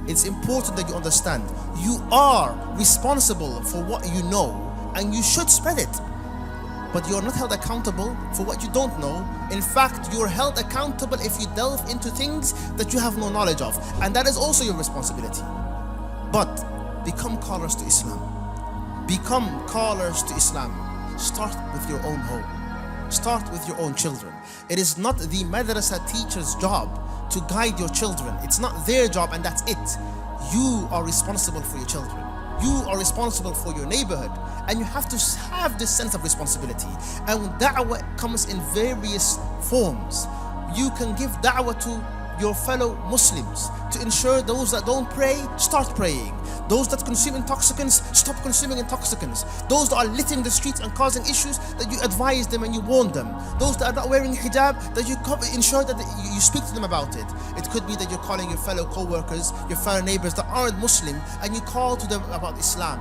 it's important that you understand you are responsible for what you know, and you should spread it. But you're not held accountable for what you don't know. In fact, you're held accountable if you delve into things that you have no knowledge of, and that is also your responsibility. But become callers to Islam. Become callers to Islam. Start with your own home. Start with your own children. It is not the madrasa teacher's job to guide your children. It's not their job, and that's it. You are responsible for your children. You are responsible for your neighborhood, and you have to have this sense of responsibility. And da'wah comes in various forms. You can give da'wah to your fellow Muslims to ensure those that don't pray start praying. Those that consume intoxicants stop consuming intoxicants. Those that are littering the streets and causing issues, that you advise them and you warn them. Those that are not wearing hijab, that you ensure that you speak to them about it. It could be that you're calling your fellow co-workers, your fellow neighbors that aren't Muslim, and you call to them about Islam.